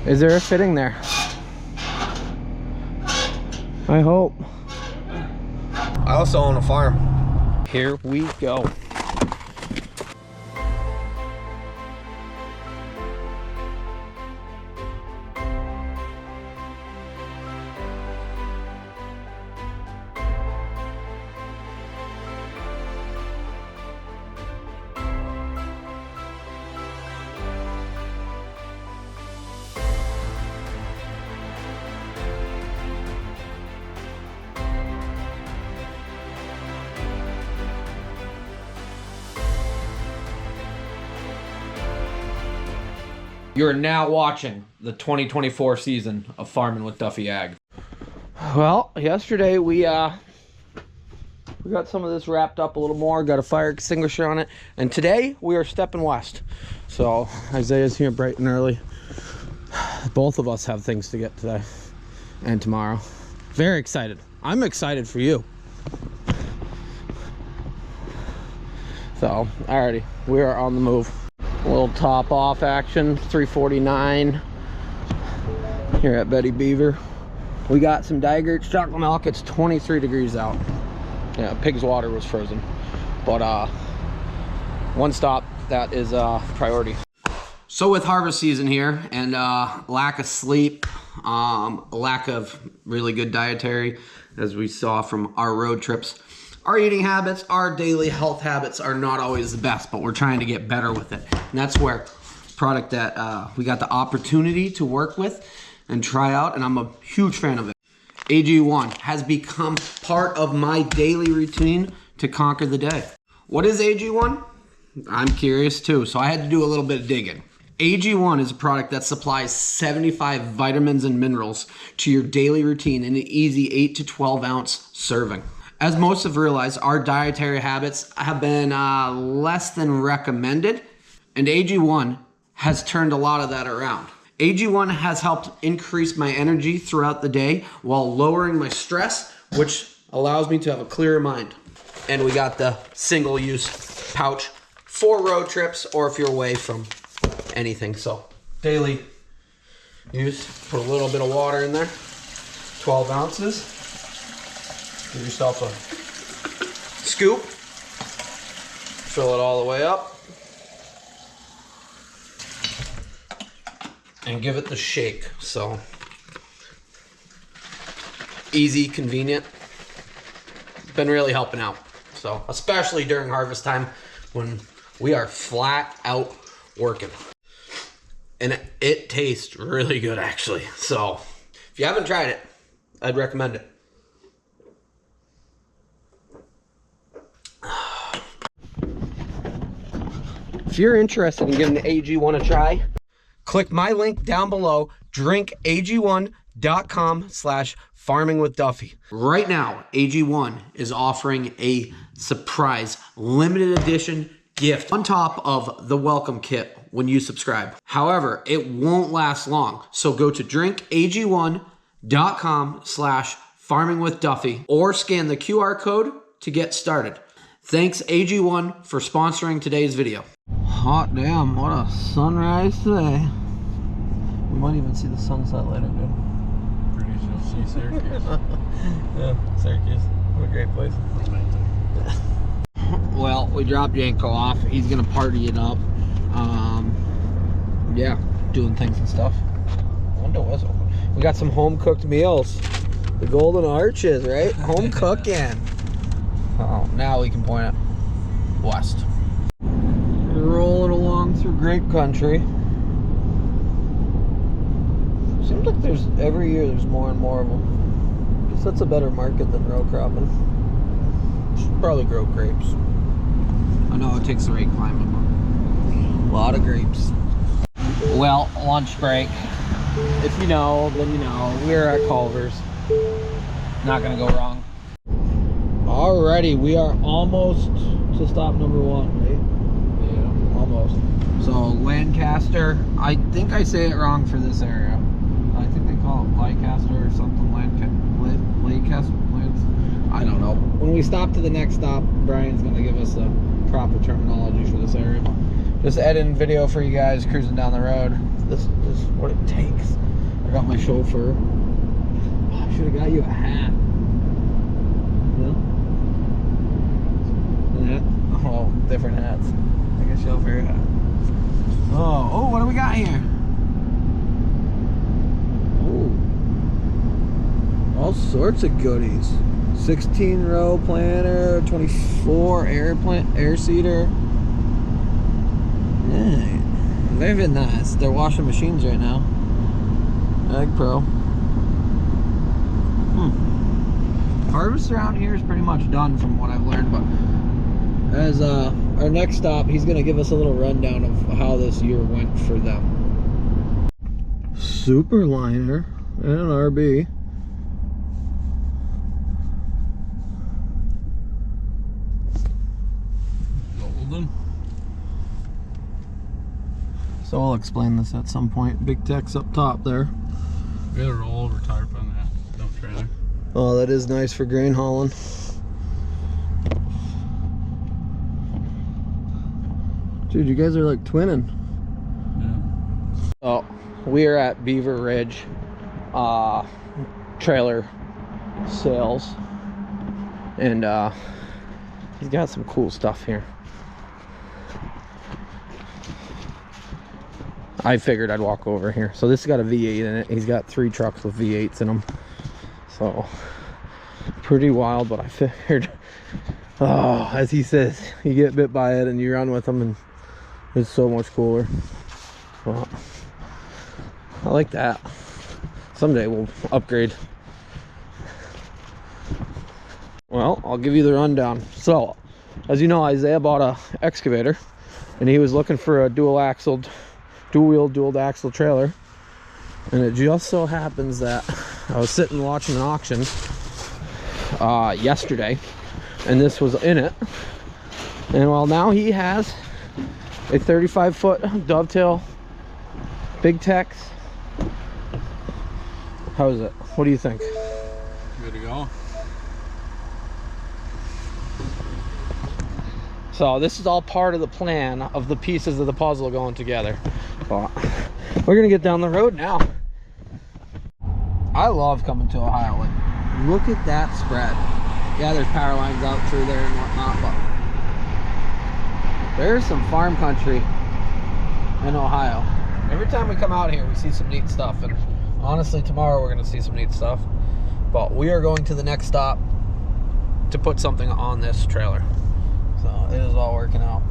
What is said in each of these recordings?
Is there a fitting there? I hope. I also own a farm. Here we go. You're now watching the 2024 season of Farming with Duffy Ag. Well, yesterday we got some of this wrapped up a little more, got a fire extinguisher on it, and today we are stepping west. So Isaiah's here bright and early. Both of us have things to get today and tomorrow. Very excited. I'm excited for you. So, alrighty, we are on the move. A little top off action, 349 here at Betty Beaver. We got some Digert's chocolate milk. It's 23 degrees out. Yeah, pig's water was frozen, but one stop, that is priority. So with harvest season here and lack of sleep, lack of really good dietary, as we saw from our road trips, our eating habits, our daily health habits are not always the best, but we're trying to get better with it. And that's where product that we got the opportunity to work with and try out, and I'm a huge fan of it. AG1 has become part of my daily routine to conquer the day. What is AG1? I'm curious too, so I had to do a little bit of digging. AG1 is a product that supplies 75 vitamins and minerals to your daily routine in an easy 8 to 12 ounce serving. As most have realized, our dietary habits have been less than recommended, and AG1 has turned a lot of that around. AG1 has helped increase my energy throughout the day while lowering my stress, which allows me to have a clearer mind. And we got the single-use pouch for road trips or if you're away from anything. So daily use, put a little bit of water in there, 12 ounces. Give yourself a scoop, fill it all the way up, and give it the shake. So easy, convenient, been really helping out. So especially during harvest time when we are flat out working, and it tastes really good actually. So if you haven't tried it, I'd recommend it. If you're interested in giving the AG1 a try, click my link down below, drinkag1.com/farmingwithduffy. Right now, AG1 is offering a surprise limited edition gift on top of the welcome kit when you subscribe. However, it won't last long. So go to drinkag1.com/farmingwithduffy or scan the QR code to get started. Thanks AG1 for sponsoring today's video. Hot damn, what a sunrise today. We might even see the sunset later, dude. Pretty sure you'll see Syracuse. Yeah, Syracuse. What a great place. Well, we dropped Yanko off. He's gonna party it up. Yeah, doing things and stuff. Window was open. We got some home cooked meals. The golden arches, right? Home cooking. Oh, now we can point it west. Rolling along through grape country. Seems like every year there's more and more of them. Guess that's a better market than row cropping. Should probably grow grapes. I know it takes the right climate, but a lot of grapes. Well, lunch break. If you know, then you know. We're at Culver's. Not gonna go wrong. Alrighty, we are almost to stop number 1, right? Yeah, almost. So Lancaster, I think I say it wrong for this area. I think they call it Lancaster or something. Lancaster. I don't know. When we stop to the next stop, Brian's gonna give us the proper terminology for this area. Just editing video for you guys cruising down the road. This is what it takes. I got my chauffeur. I should have got you a hat. Yeah. Oh, different hats. Like a chauffeur hat. Oh, what do we got here? Oh, all sorts of goodies. 16-row planter, 24 air seater. Yeah, very nice. They're washing machines right now. Ag Pro. Harvest around here is pretty much done from what I've learned, but as our next stop, he's gonna give us a little rundown of how this year went for them. Super liner and an RB. Golden. So I'll explain this at some point. Big tech's up top there. We had a rollover tarp on that dump trailer. Oh, that is nice for grain hauling. Dude, you guys are like twinning. Yeah. Oh, we are at Beaver Ridge trailer sales, and he's got some cool stuff here. I figured I'd walk over here. So this has got a V8 in it. He's got 3 trucks with V8s in them. So pretty wild, but I figured, oh, as he says, you get bit by it and you run with them, and it's so much cooler. Well, I like that. Someday we'll upgrade. Well, I'll give you the rundown. So, as you know, Isaiah bought a excavator, and he was looking for a dual axle trailer. And it just so happens that I was sitting watching an auction yesterday, and this was in it. And well, now he has a 35-foot dovetail Big Tex. How is it? What do you think? Good to go. So this is all part of the plan of the pieces of the puzzle going together. But we're gonna get down the road now. I love coming to Ohio. Like, look at that spread. Yeah, there's power lines out through there and whatnot, but there's some farm country in Ohio. Every time we come out here, we see some neat stuff, and honestly, tomorrow we're gonna see some neat stuff. But we are going to the next stop to put something on this trailer. So it is all working out.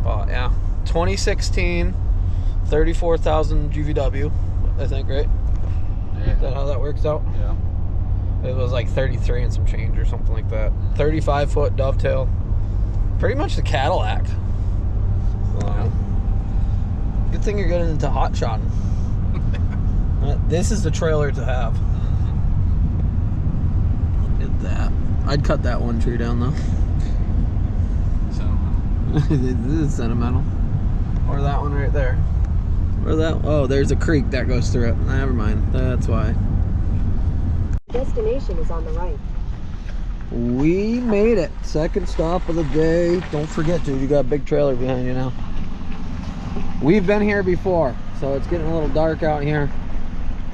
But yeah, 2016, 34,000 GVW, I think, right? Yeah. Is that how that works out? Yeah. It was like 33 and some change or something like that. 35-foot dovetail. Pretty much the Cadillac. Good thing you're getting into hot shodding. This is the trailer to have. Look at that. I'd cut that one tree down though. Sentimental. This is sentimental. Or that one right there. Or that. Oh, there's a creek that goes through it. Never mind. That's why. Destination is on the right. We made it. Second stop of the day. Don't forget, dude, you got a big trailer behind you now. We've been here before, so it's getting a little dark out here.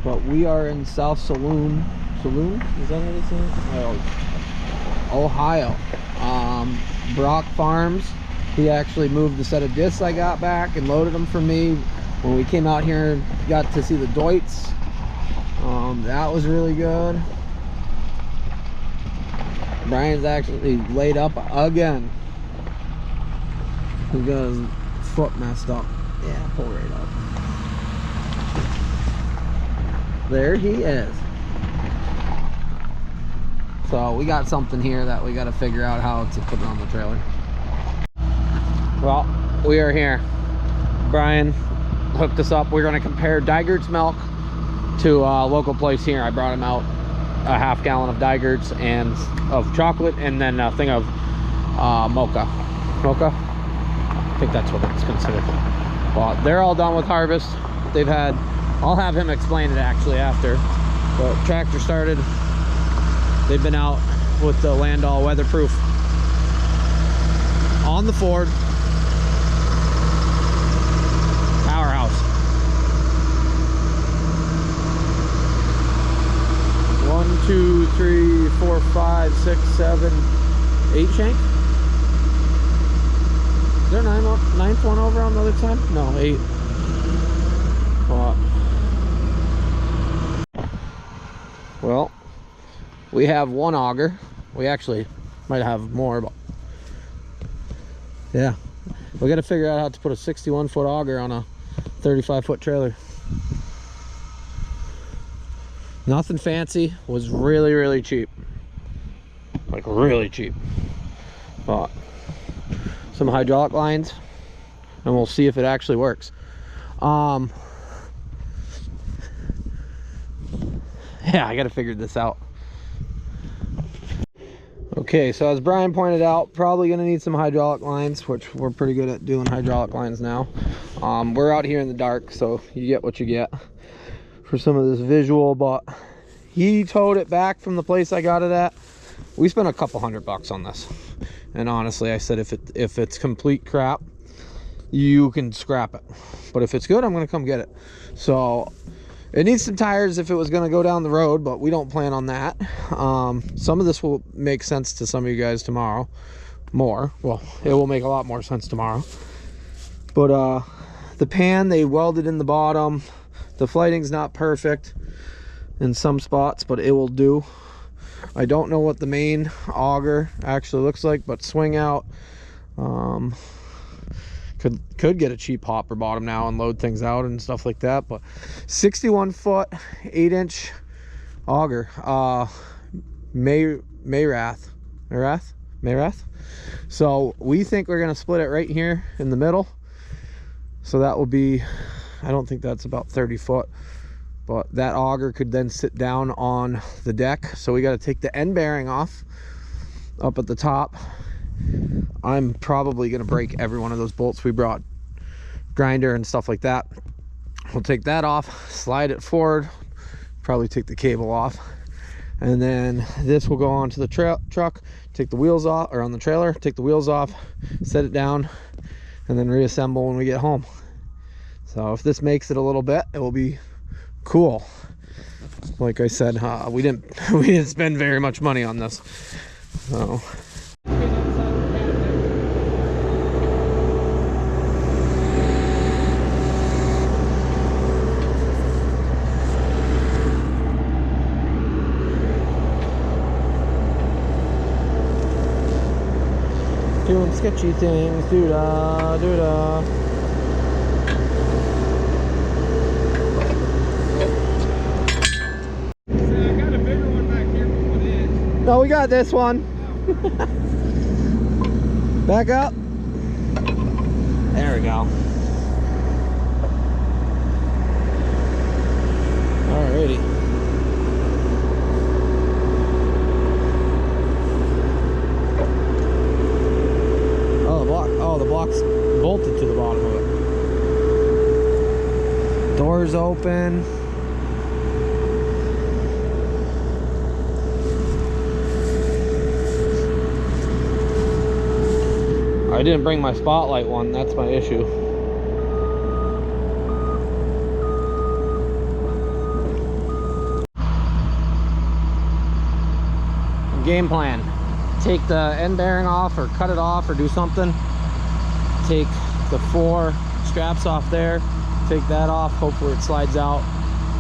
But we are in South Saloon. Saloon? Is that what it's in? Oh, Ohio. Brock Farms. He actually moved the set of discs I got back and loaded them for me. When we came out here, got to see the Deutz. That was really good. Brian's actually laid up again. He got his foot messed up. Yeah, pull right up. There he is. So we got something here that we got to figure out how to put on the trailer. Well, we are here. Brian hooked us up. We're going to compare Dygert's milk to a local place here. I brought him out a half gallon of Dygert's and of chocolate, and then a thing of mocha. Mocha? I think that's what it's considered. Well, they're all done with harvest. They've had, I'll have him explain it actually after. But tractor started. They've been out with the Landau weatherproof on the Ford. 5, 6, 7, 8 shank. Is there a ninth one over on the other side? No, 8. Well, we have one auger. We actually might have more, but yeah, we got to figure out how to put a 61-foot auger on a 35-foot trailer. Nothing fancy, was really cheap, like really cheap. Bought some hydraulic lines and we'll see if it actually works. Yeah, I gotta figure this out. Okay, so as Brian pointed out, probably gonna need some hydraulic lines, which we're pretty good at doing hydraulic lines now. We're out here in the dark, so you get what you get for some of this visual, but he towed it back from the place I got it at. We spent a couple $100 on this, and honestly, I said if it's complete crap, you can scrap it, but if it's good, I'm gonna come get it. So it needs some tires if it was going to go down the road, but we don't plan on that. Some of this will make sense to some of you guys tomorrow. Well, it will make a lot more sense tomorrow. But the pan, they welded in the bottom. The flighting's not perfect in some spots, but it will do. I don't know what the main auger actually looks like, but swing out. Could get a cheap hopper bottom now and load things out and stuff like that, but 61-foot 8-inch auger, Mayrath. So we think we're gonna split it right here in the middle, so that will be, I don't think that's about 30 foot, but that auger could then sit down on the deck. So we got to take the end bearing off up at the top. I'm probably gonna break every one of those bolts we brought, grinder and stuff like that. We'll take that off, slide it forward, probably take the cable off, and then this will go onto the truck, take the wheels off, or on the trailer, take the wheels off, set it down, and then reassemble when we get home. So if this makes it a little bit, it will be cool. Like I said, we didn't spend very much money on this, so. Doing sketchy things, doo-da, doo-da. I got a bigger one back here for what it is. No, we got this one. Back up. There we go. Alrighty. Oh, the block's bolted to the bottom of it. Doors open. I didn't bring my spotlight one, that's my issue. Game plan. Take the end bearing off or cut it off or do something. Take the 4 straps off there, take that off, hopefully it slides out.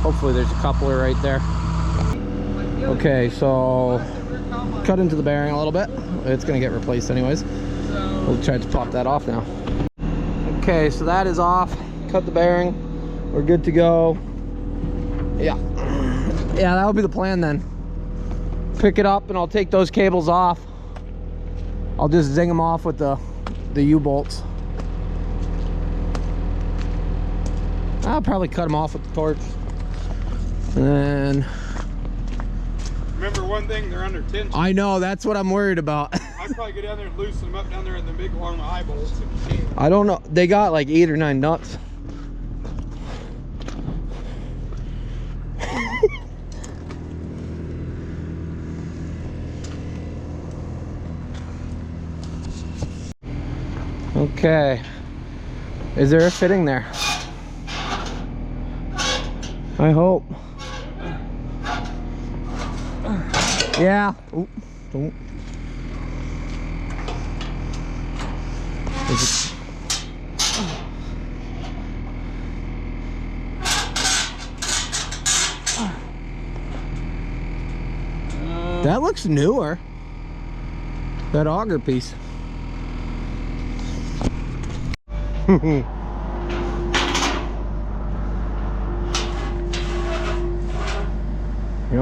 Hopefully there's a coupler right there. Okay, so cut into the bearing a little bit. It's gonna get replaced anyways. We'll try to pop that off now. Okay, so that is off. Cut the bearing. We're good to go. Yeah, that'll be the plan then. Pick it up and I'll take those cables off. I'll just zing them off with the U-bolts. I'll probably cut them off with the torch. And then... Remember one thing, they're under tension. I know, that's what I'm worried about. I'd probably go down there and loosen them up down there in the big long eye bolts if you can. I don't know. They got like 8 or 9 nuts. Okay. Is there a fitting there? I hope. Yeah. Oop. Don't. That looks newer. That auger piece. Come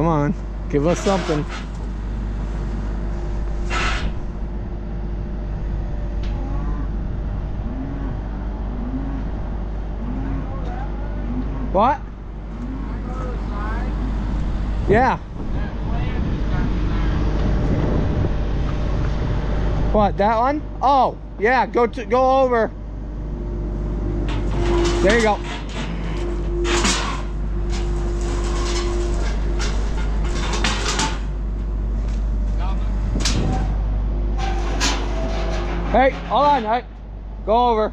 on, give us something. What? Yeah. What, that one? Oh, yeah, go over. There you go. Hey, hold on, right? Go over.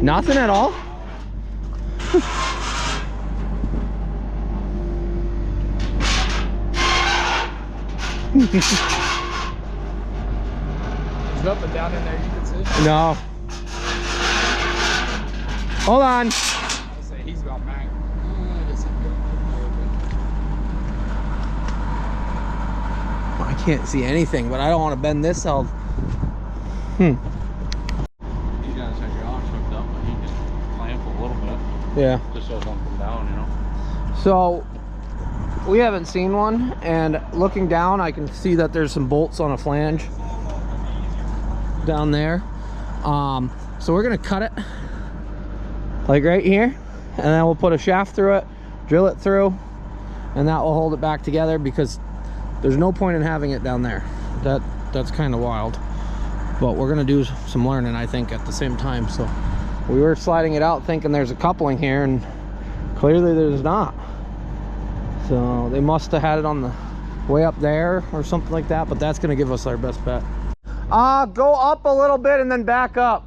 Nothing at all? There's nothing down in there you can see? No. Hold on. I'll say he's about back. I can't see anything, but I don't want to bend this out. He's got his hydraulics hooked up, but he can clamp a little bit. Yeah. Just so it won't come down, you know? So we haven't seen one, and looking down I can see that there's some bolts on a flange down there. So we're gonna cut it like right here, and then we'll put a shaft through it, drill it through, and that will hold it back together, because there's no point in having it down there. That's kind of wild, but we're gonna do some learning, I think, at the same time. So we were sliding it out thinking there's a coupling here, and clearly there's not. So they must have had it on the way up there or something like that, but that's gonna give us our best bet. Go up a little bit and then back up.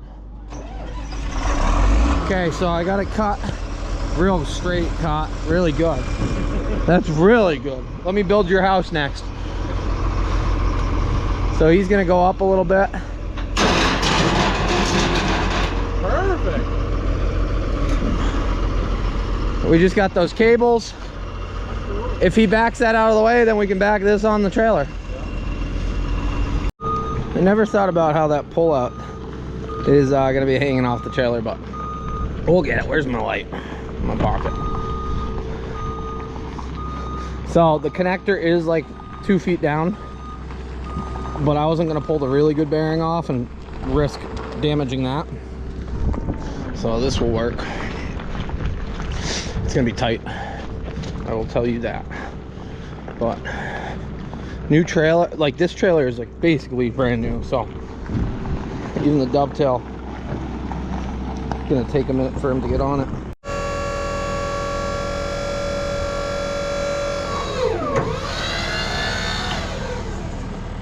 Okay, so I got it cut, real straight cut, really good. That's really good. Let me build your house next. So he's gonna go up a little bit. Perfect. We just got those cables. If he backs that out of the way, then we can back this on the trailer. I never thought about how that pull-out is gonna be hanging off the trailer, but we'll get it. Where's my light? In my pocket. So the connector is like 2 feet down, but I wasn't gonna pull the really good bearing off and risk damaging that. So this will work. It's gonna be tight, I will tell you that. But new trailer, like this trailer is like basically brand new, so even the dovetail, it's gonna take a minute for him to get on it.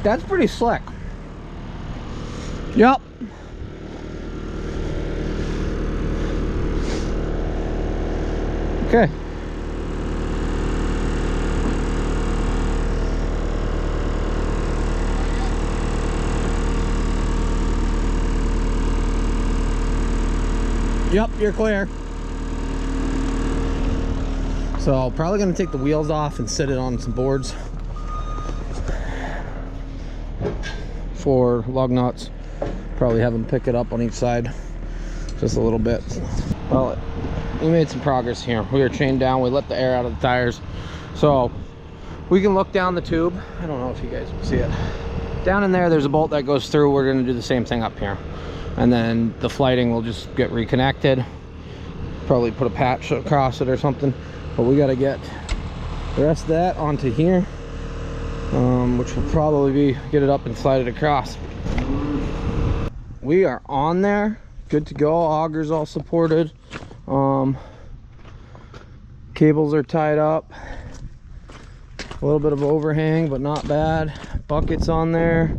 That's pretty slick. Yep. Okay. Yep, you're clear. So probably gonna take the wheels off and sit it on some boards for lug nuts. Probably have them pick it up on each side just a little bit. Well, we made some progress here. We were chained down, we let the air out of the tires, so we can look down the tube. I don't know if you guys can see it. Down in there, there's a bolt that goes through. We're gonna do the same thing up here, and then the flighting will just get reconnected, probably put a patch across it or something. But we got to get the rest of that onto here, which will probably be get it up and slide it across. We are on there, good to go. Augers all supported, cables are tied up, a little bit of overhang but not bad. Buckets on there.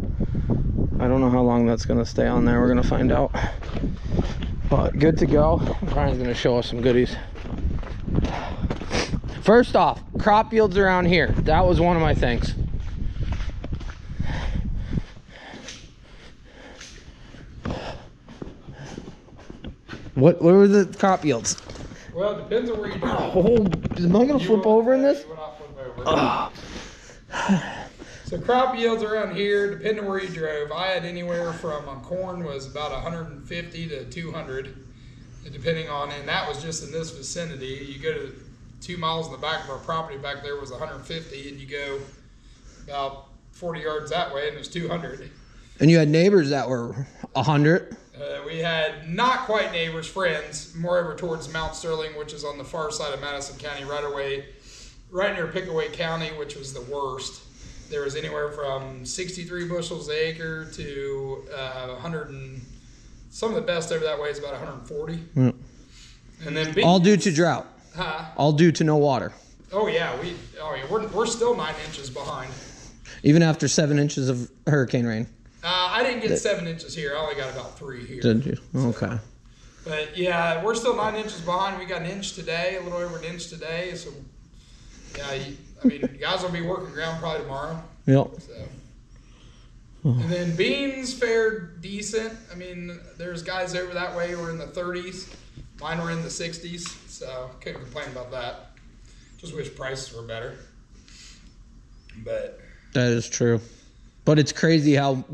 I don't know how long that's going to stay on there. We're going to find out, but good to go. Brian's going to show us some goodies. First off, crop yields around here. That was one of my things. What were the crop yields? Well, it depends on where you do. Oh, am I gonna flip over in this? You will not flip over. So crop yields around here, depending on where you drove, I had anywhere from on corn was about 150 to 200, depending on, and that was just in this vicinity. You go to 2 miles in the back of our property back there was 150, and you go about 40 yards that way and it was 200. And you had neighbors that were 100. We had not quite neighbors, friends, more over towards Mount Sterling, which is on the far side of Madison County, right near Pickaway County, which was the worst. There was anywhere from 63 bushels an acre to 100 and some of the best over that way is about 140. Yep. And then all due to drought. All due to no water. Oh yeah, we're still 9 inches behind. Even after 7 inches of hurricane rain. I didn't get 7 inches here. I only got about 3 here. Did you? Okay. But yeah, we're still 9 inches behind. We got an inch today, a little over an inch today. So yeah, I mean, you guys will be working ground probably tomorrow. Yep. So. And then beans fared decent. I mean, there's guys over that way who were in the 30s. Mine were in the 60s, so couldn't complain about that. Just wish prices were better. But that is true. But it's crazy how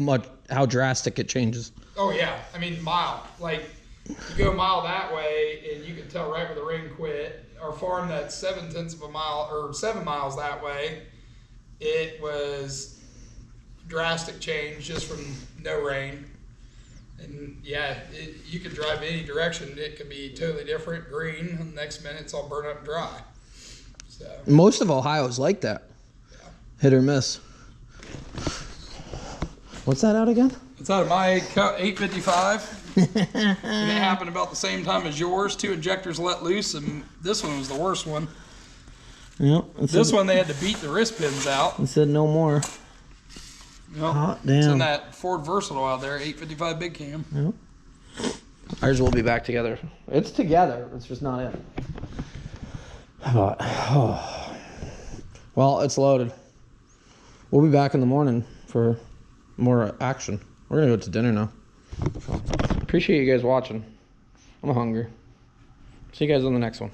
drastic it changes. Oh yeah, I mean mile. Like you go a mile that way, and you can tell right where the rain quit. Our farm that's 7/10 of a mile or 7 miles that way, it was drastic change just from no rain. And yeah, you could drive any direction. It could be totally different, green, and the next minute it's all burnt up and dry. So most of Ohio is like that. Yeah. Hit or miss. What's that out again? It's out of my 855. And it happened about the same time as yours. 2 injectors let loose, and this one was the worst one. Yep. This one they had to beat the wrist pins out. It said no more. Yep. Hot damn. It's in that Ford Versatile out there, 855 big cam. Yep. Ours will be back together. It's together. It's just not it. But, oh. Well, it's loaded. We'll be back in the morning for more action. We're gonna go to dinner now. So, appreciate you guys watching. I'm hungry. See you guys on the next one.